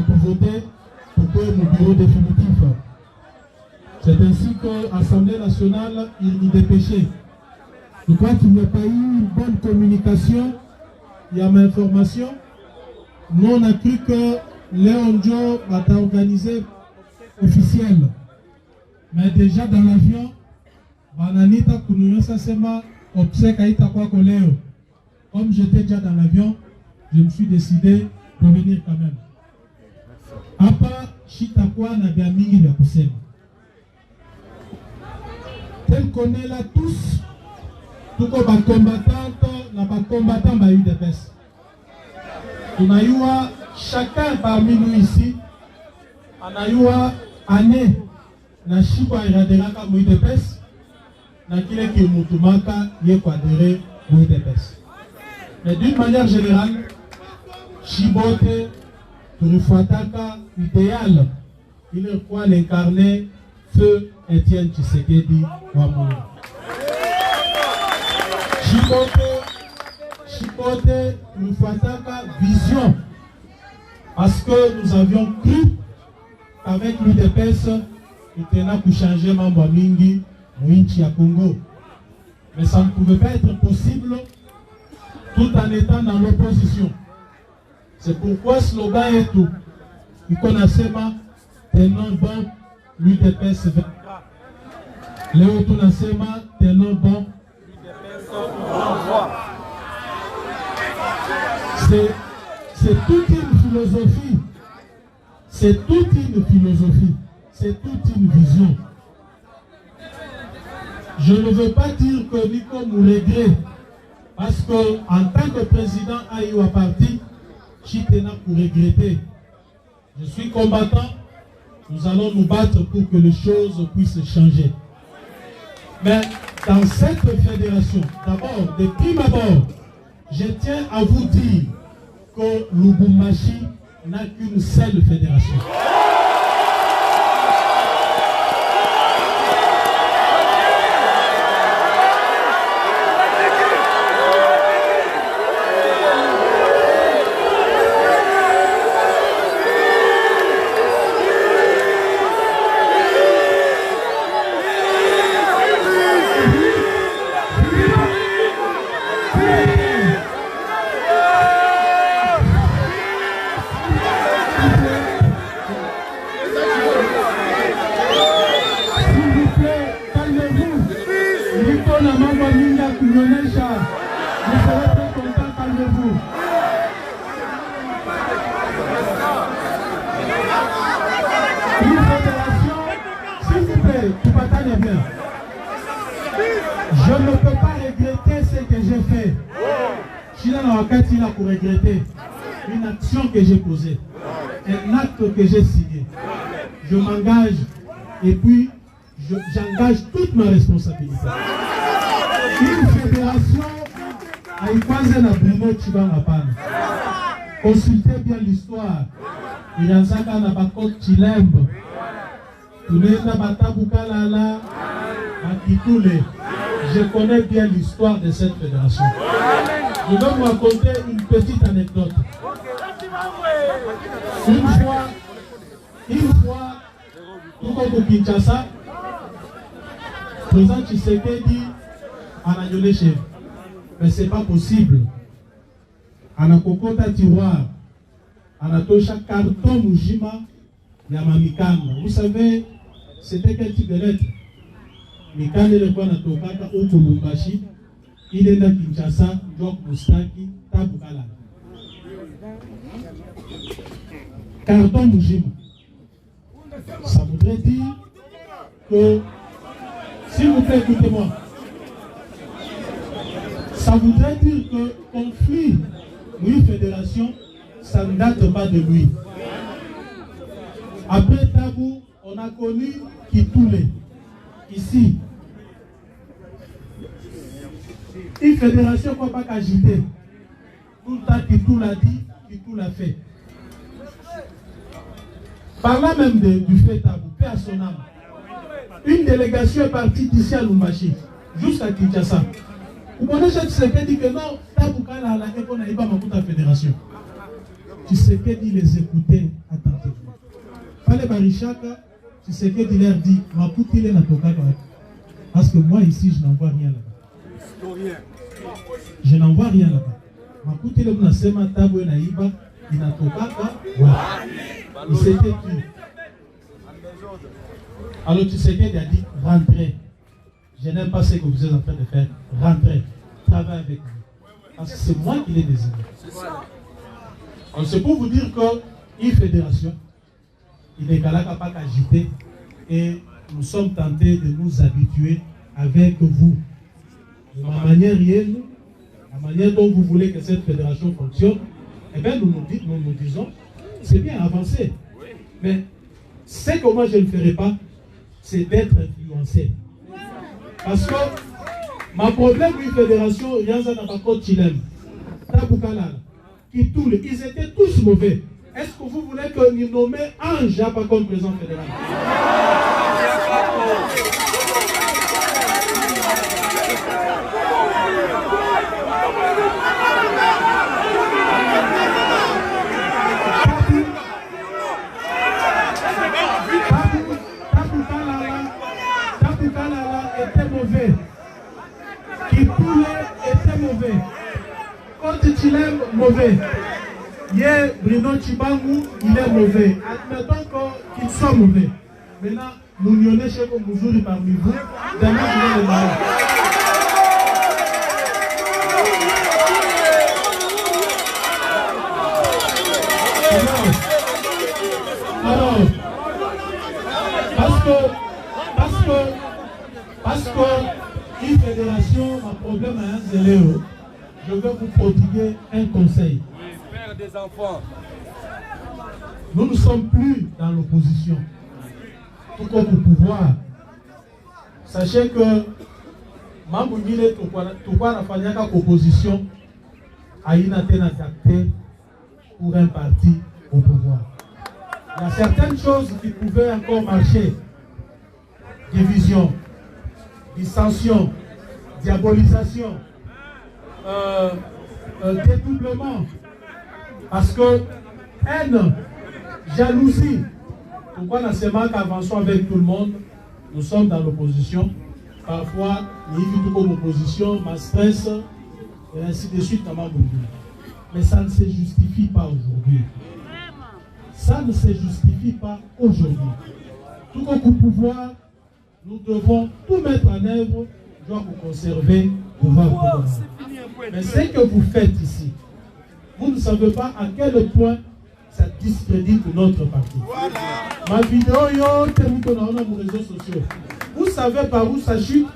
pour voter pour que le bureau définitif. C'est ainsi que l'Assemblée nationale il dépêchait. Je crois qu'il n'y a pas eu une bonne communication, il y a une information. Nous on a cru que Léon Joe va organisé officiel. Mais déjà dans l'avion, Bananita Kounounyosa Sema obsèque Aïta Kwakoleo. Comme j'étais déjà dans l'avion, je me suis décidé de venir quand même. Apa Chitakwa Nabiamingi Biakusema. Tel qu'on est là tous, tout comme les combattants ba UDPS. On a eu chacun parmi nous ici, on a eu année na Chiba Iraderaka UDPS, na kile ki mutumaka ye kwadere UDPS. Mais d'une manière générale, Chibote, Turufataka, idéal, il est quoi l'incarner feu Étienne Tshisekedi Wamoué. Chibote, Turufataka, vision. Parce que nous avions cru qu'avec l'UDPS, nous tenions pour changer Mamba Mingi, Mouinchi à Congo. Mais ça ne pouvait pas être possible tout en étant dans l'opposition. C'est pourquoi le slogan est tout. Il connaissait ma tenant bon l'UDPS vaincra. Léo Tunasema tenant bon l'UDPS renvoie. C'est toute une philosophie. C'est toute une philosophie. C'est toute une vision. Je ne veux pas dire que Nico nous regrette. Parce qu'en tant que président Aïwa Parti, Chitena pour regretter. Je suis combattant, nous allons nous battre pour que les choses puissent changer. Mais dans cette fédération, d'abord, de prime abord, je tiens à vous dire que Lubumbashi n'a qu'une seule fédération. Je ne peux pas regretter ce que j'ai fait. Je suis dans la quête pour regretter une action que j'ai posée, un acte que j'ai signé. Je m'engage et puis j'engage toute ma responsabilité. Une fédération a écrasé la Bruno Chibangapane. Consultez bien l'histoire. Il y a un saga na bakot Chilembe. Tunenda Batabukalala, Bakitoule. Je connais bien l'histoire de cette fédération. Je vais vous raconter une petite anecdote. Une fois, tout comme Kinshasa, le président Tshisekedi a annulé chez. Mais ce n'est pas possible. On a kokota tiroir, on a touché carton Mujima, Yamamikano. Vous savez, c'était quel type de lettre? Mikane le kwa na tokaka au Lubumbashi, il est dans Kinshasa, Jok Mustaki, Tabukala. Carton Mujima. Ça voudrait dire que, s'il vous plaît, écoutez-moi, ça Ça voudrait dire que le conflit Louis Fédération, ça ne date pas de lui. Après Tabou, on a connu Kitoulé, ici. Une fédération ne peut pas qu'agiter. Tout le temps Kitou l'a dit, Kitou l'a fait. Par là même du fait Tabou, paix à son âme. Une délégation est partie d'ici à Lumbashi, jusqu'à Kinshasa. Vous connaissez Tshisekedi dit que non, Tabou Kala la qu'on a pas ma fédération. Tshisekedi les écoutait attentivement. Fallait Barichaka, Tshisekedi leur dit, ma il est la Tokaka. Parce que moi ici, je n'en vois rien là-bas. Je n'en vois rien là-bas. Ma il est Sema Tabou et Naïba, il n'a Tokaka. Il s'était tué. Alors Tshisekedi a dit, rentrez. Je n'aime pas ce que vous êtes en train de faire. Rentrez. Travaillez avec nous. Parce que c'est moi qui l'ai désigné. C'est pour vous dire qu'une fédération, il n'est pas agité et nous sommes tentés de nous habituer avec vous. De la manière réelle, la manière dont vous voulez que cette fédération fonctionne, eh bien nous disons, c'est bien avancé. Mais ce que moi je ne ferai pas, c'est d'être influencé. Parce que ma problème d'une fédération, Yanza n'a pas contre Chilem, Taboukalala, Kitoulé, ils étaient tous mauvais. Est-ce que vous voulez que nous nommions un Japa comme président fédéral? Était mauvais. Kitoulé était mauvais. Quand Chilem mauvais. Hier, Bruno Chibangu, il est mauvais. Admettons qu'il soit mauvais. Maintenant, nous n'y sommes chez vous parmi vous. Demain, je vais le marier. Alors, parce que une fédération, un problème à un zéléo, je vais vous prodiguer un conseil. Des enfants. Nous ne sommes plus dans l'opposition, tout comme au pouvoir. Sachez que Mambounile Toukwara Fanyaka opposition a une antenne pour un parti au pouvoir. Il y a certaines choses qui pouvaient encore marcher. Division, dissension, diabolisation, dédoublement. Parce que haine, jalousie, pourquoi dans ces marques avançons avec tout le monde, nous sommes dans l'opposition. Parfois, il y a comme opposition, ma stress, et ainsi de suite. Mais ça ne se justifie pas aujourd'hui. Ça ne se justifie pas aujourd'hui. Tout comme pouvoir, nous devons tout mettre en œuvre, doit vous conserver, pouvoir. Mais ce que vous faites ici, vous ne savez pas à quel point ça discrédite notre parti. Voilà. Ma vidéo, on a nos réseaux sociaux. Vous savez par où ça chute?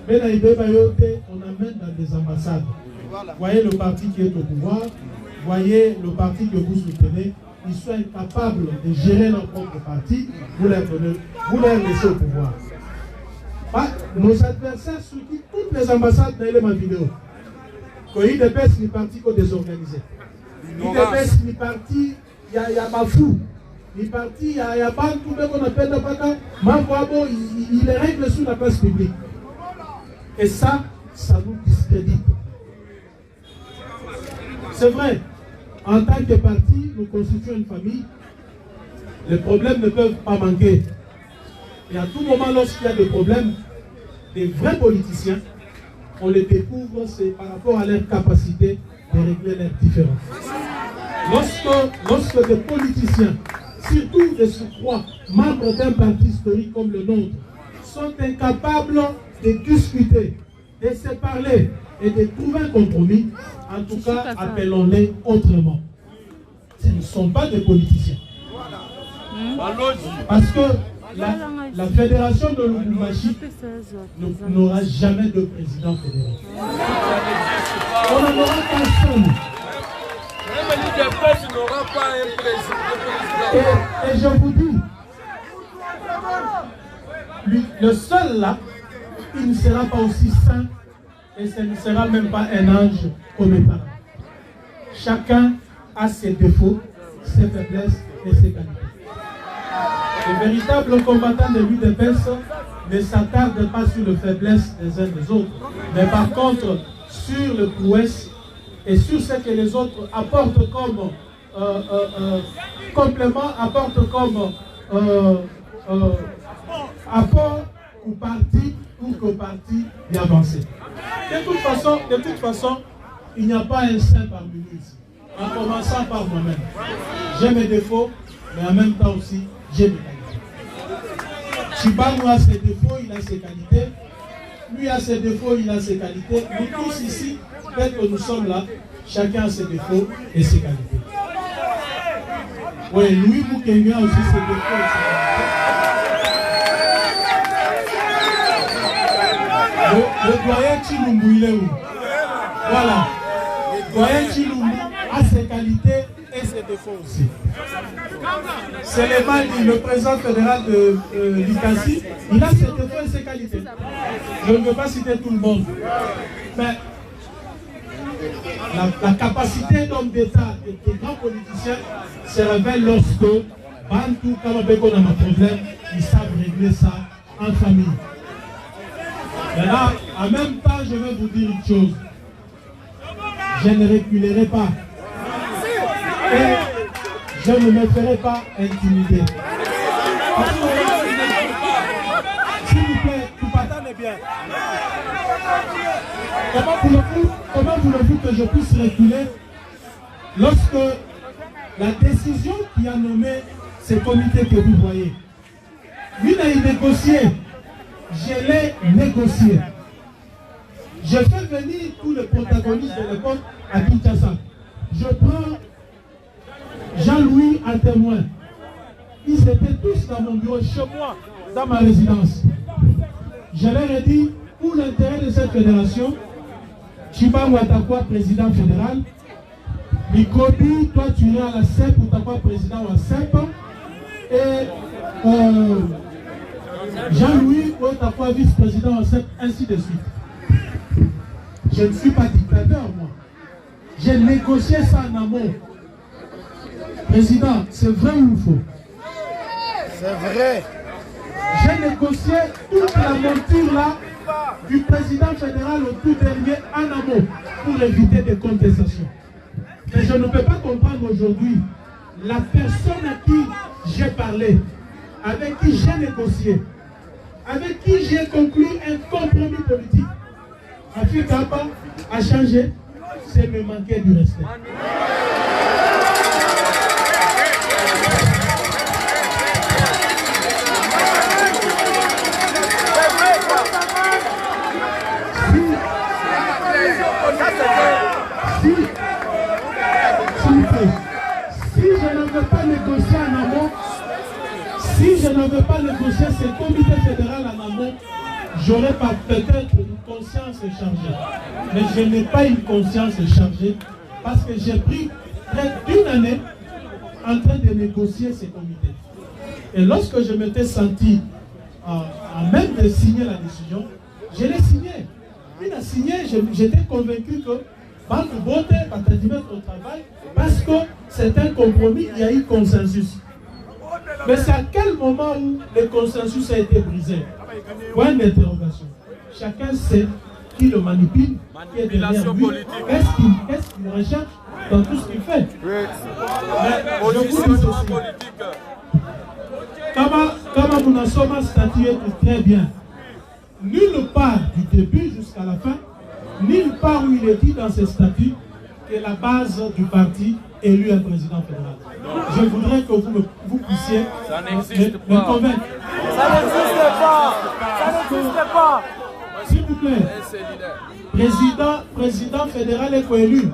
Mais on amène dans des ambassades. Voilà. Voyez le parti qui est au pouvoir, voyez le parti que vous soutenez, ils sont incapables de gérer leur propre parti, vous les laissez au pouvoir. Nos adversaires soutiennent toutes les ambassades dans ma vidéo. Quand il dépêche les partis qu'on désorganisé. Il dépêche les partis, il y a Bafou. Les partis, il y a Bantou, qu'on appelle le Baka. Mambabo, il les règle sur la place publique. Et ça nous discrédite. C'est vrai, en tant que parti, nous constituons une famille. Les problèmes ne peuvent pas manquer. Et à tout moment, lorsqu'il y a des problèmes, des vrais politiciens, on les découvre, c'est par rapport à leur capacité de régler leurs différences. Lorsque des politiciens, surtout des surcroît, membres d'un parti historique comme le nôtre, sont incapables de discuter, de se parler et de trouver un compromis, en tout cas, appelons-les autrement. Ce ne sont pas des politiciens. Parce que la fédération de Lubumbashi n'aura jamais de président fédéral. On n'en aura qu'un seul. Même l'UDPS n'aura pas un président. Et je vous dis, le seul là, il ne sera pas aussi saint et ce ne sera même pas un ange comme mes parents. Chacun a ses défauts, ses faiblesses et ses qualités. Les véritables combattants de l'UDPS ne s'attardent pas sur les faiblesses des uns des autres, mais par contre sur le prouesse et sur ce que les autres apportent comme complément, apportent comme apport ou parti pour qu'au parti y avancer. De toute façon, il n'y a pas un saint parmi nous ici. En commençant par moi-même. J'ai mes défauts, mais en même temps aussi, j'ai mes qualités. Chibangu a ses défauts, il a ses qualités. Lui a ses défauts, il a ses qualités. Nous tous ici, dès que nous sommes là, chacun a ses défauts et ses qualités. Oui, Louis Moukenya a aussi ses défauts et ses qualités. Le doyen Chilumbu, il est où? Voilà. Le doyen Chilumbu a ses qualités et ses défauts aussi. C'est le président fédéral de l'ICASI, il a ses défauts et ses qualités. Je ne veux pas citer tout le monde. Mais la capacité d'homme d'État et de grands politiciens se révèle lorsque, Bantou, Kamabeko n'a pas de problème, ils savent régler ça en famille. Maintenant, en même temps, je vais vous dire une chose. Je ne reculerai pas. Et je ne me ferai pas intimider. S'il vous plaît, tout patane bien. Comment voulez-vous que je puisse reculer lorsque la décision qui a nommé ce comité que vous voyez, lui n'a négocié, je l'ai négocié. Je fais venir tous les protagonistes de l'époque à Kinshasa. Je prends Jean-Louis en témoin. Ils étaient tous dans mon bureau, chez moi, dans ma résidence. Je leur ai dit, pour l'intérêt de cette fédération, Chibangu Atakwa, président fédéral, Mikobi, toi tu es à la CEP, Atakwa, président à la CEP, et Jean-Louis, Atakwa, vice-président à la CEP, ainsi de suite. Je ne suis pas dictateur, moi. J'ai négocié ça en amont. Président, c'est vrai ou faux? C'est vrai. J'ai négocié toute la monture là du président fédéral au tout dernier en amont pour éviter des contestations. Mais je ne peux pas comprendre aujourd'hui la personne à qui j'ai parlé, avec qui j'ai négocié, avec qui j'ai conclu un compromis politique. Afrikaba a changé, c'est me manquer du respect. Si je n'avais pas négocié en amont, si je n'avais pas négocié ce comité fédéral en amont, j'aurais pas peut-être une conscience chargée. Mais je n'ai pas une conscience chargée parce que j'ai pris près d'une année en train de négocier ces comités. Et lorsque je m'étais senti à même de signer la décision, je l'ai signé. Il a signé, j'étais convaincu que Banque Bote va te mettre au travail parce que c'est un compromis, il y a eu consensus. Mais c'est à quel moment où le consensus a été brisé? Point d'interrogation. Chacun sait qui le manipule, qui est derrière lui, qu'est-ce qu'il recherche dans tout ce qu'il fait. Mais je vous dis ceci. Kama Munasoma statué très bien. Nulle part du début jusqu'à la fin, nulle part où il est dit dans ces statuts que la base du parti élu un président fédéral. Je voudrais que vous puissiez me convaincre. Ça n'existe pas. Ça n'existe pas. S'il vous plaît, président fédéral est coélu.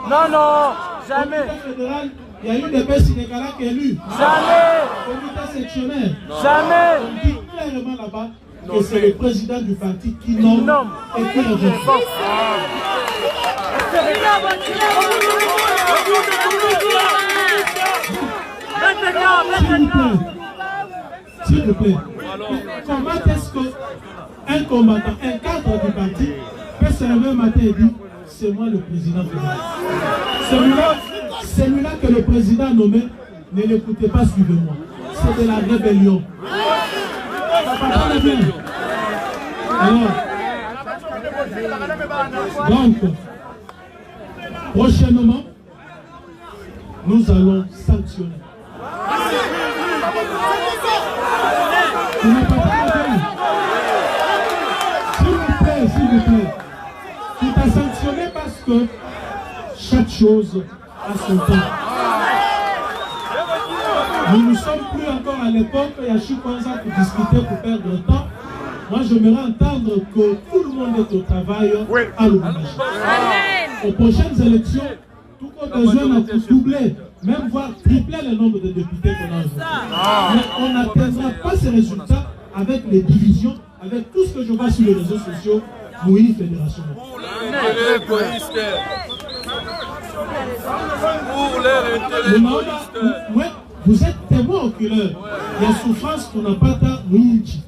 Non, non, jamais. Comité fédéral, il y a eu des baisses sénégalais qui élus. Jamais. Comité sectionnaire. Jamais. On dit clairement là-bas que c'est le président du parti qui nomme et qui le vote. S'il vous plaît, comment est-ce qu'un combattant, un cadre du parti peut se lever un matin et dire c'est moi le président fédéral. Celui-là que le président a nommé, ne l'écoutez pas, suivez-moi. C'est de la rébellion. Alors, donc, prochainement, nous allons sanctionner. S'il vous plaît. Tu t'as sanctionné parce que chaque chose a son temps. Nous ne sommes plus encore à l'époque, il y a Chikwanza pour discuter, pour perdre le temps. Moi, j'aimerais entendre que tout le monde est au travail à l'ouvrage. Aux prochaines élections, tout le monde a besoin de doubler, même voire tripler le nombre de députés qu'on a aujourd'hui. Mais on n'atteindra pas ces résultats avec les divisions, avec tout ce que je vois sur les réseaux sociaux, Moïse Fédération. Pour l'intérêt égoïste. Pour leur intérêt égoïste. Vous êtes témoin oculaire. Il y a souffrance qu'on n'a pas ta Moïse.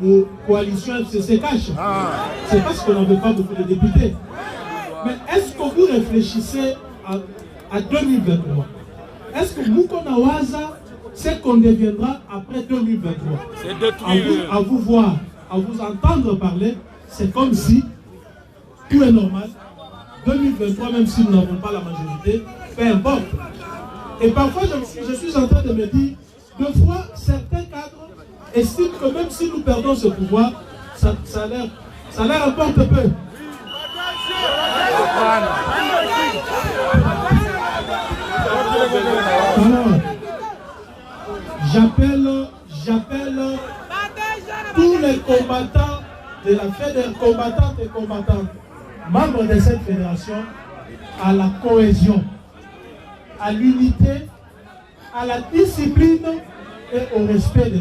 Ou coalition FCC cache. C'est parce qu'on n'avait pas beaucoup de députés. Mais est-ce que vous réfléchissez à 2023? Est-ce que Mukonawaza, c'est qu'on deviendra après 2023? C'est détruire. À vous voir, à vous entendre parler, c'est comme si tout est normal. 2023, même si nous n'avons pas la majorité, peu importe. Et parfois, je suis en train de me dire, deux fois, certains cadres estiment que même si nous perdons ce pouvoir, ça leur apporte peu. Alors, j'appelle tous les combattants de la fédération, combattantes et combattants, membres de cette fédération, à la cohésion, à l'unité, à la discipline et au respect des